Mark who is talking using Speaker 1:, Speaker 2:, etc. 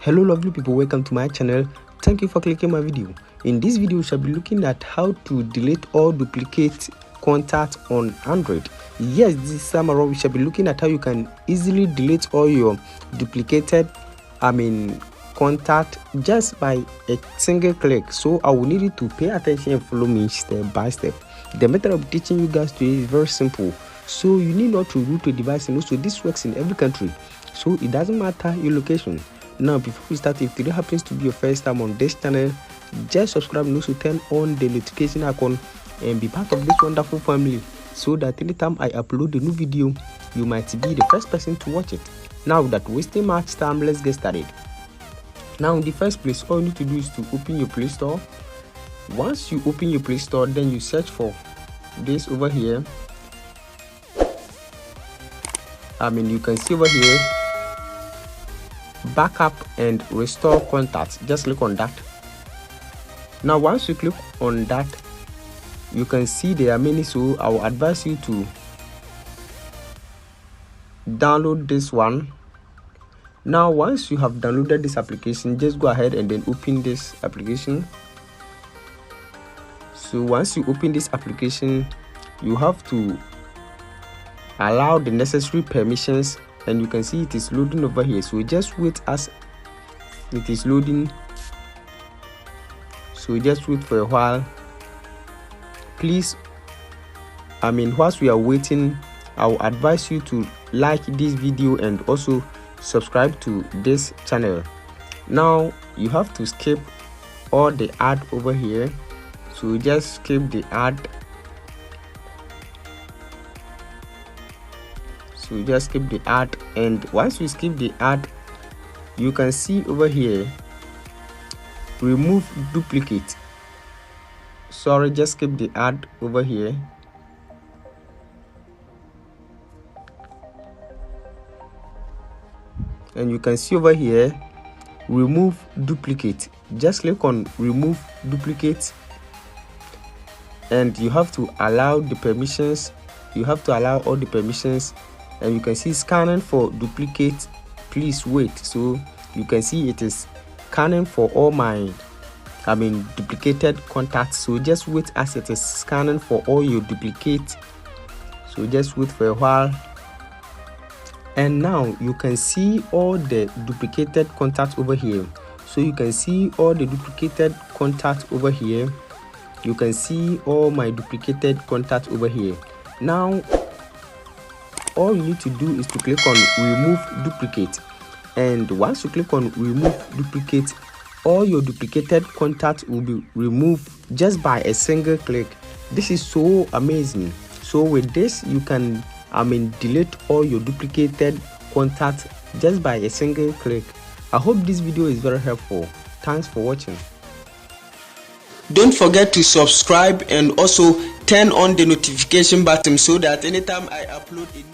Speaker 1: Hello lovely people, welcome to my channel. Thank you for clicking my video. In this video we shall be looking at how to delete or duplicate contacts on Android. Yes, this time around we shall be looking at how you can easily delete all your duplicated contact just by a single click. So I will need you to pay attention and follow me step by step. The method of teaching you guys today is very simple. So you need not to root a device, and also this works in every country, so it doesn't matter your location. Now before we start, if today happens to be your first time on this channel, just subscribe and also turn on the notification icon and be part of this wonderful family, so that anytime I upload a new video you might be the first person to watch it. Now without wasting much time, let's get started. Now in the first place, all you need to do is to open your Play Store. Once you open your Play Store, then you search for this over here. You can see over here backup and restore contacts. Just click on that. Now once you click on that, you can see there are many, so I will advise you to download this one. Now once you have downloaded this application, just go ahead and then open this application. So once you open this application, you have to allow the necessary permissions, and you can see it is loading over here. So just wait as it is loading. So just wait for a while, please. Whilst we are waiting, I will advise you to like this video and also subscribe to this channel. Now you have to skip all the ad over here, so just skip the ad. So just skip the ad, and once you skip the ad, you can see over here remove duplicate. Sorry, just skip the ad over here. And you can see over here remove duplicate. Just click on remove duplicate, and you have to allow the permissions. You have to allow all the permissions, and you can see scanning for duplicate. Please wait. So you can see it is scanning for all my duplicated contacts. So just wait as it is scanning for all your duplicates. So just wait for a while, and now you can see all the duplicated contacts over here. So you can see all the duplicated contacts over here. You can see all my duplicated contacts over here. Now all you need to do is to click on remove duplicate, and once you click on remove duplicate, all your duplicated contacts will be removed just by a single click. This is so amazing. So with this you can delete all your duplicated contacts just by a single click. I hope this video is very helpful. Thanks for watching. Don't forget to subscribe and also turn on the notification button, so that anytime I upload a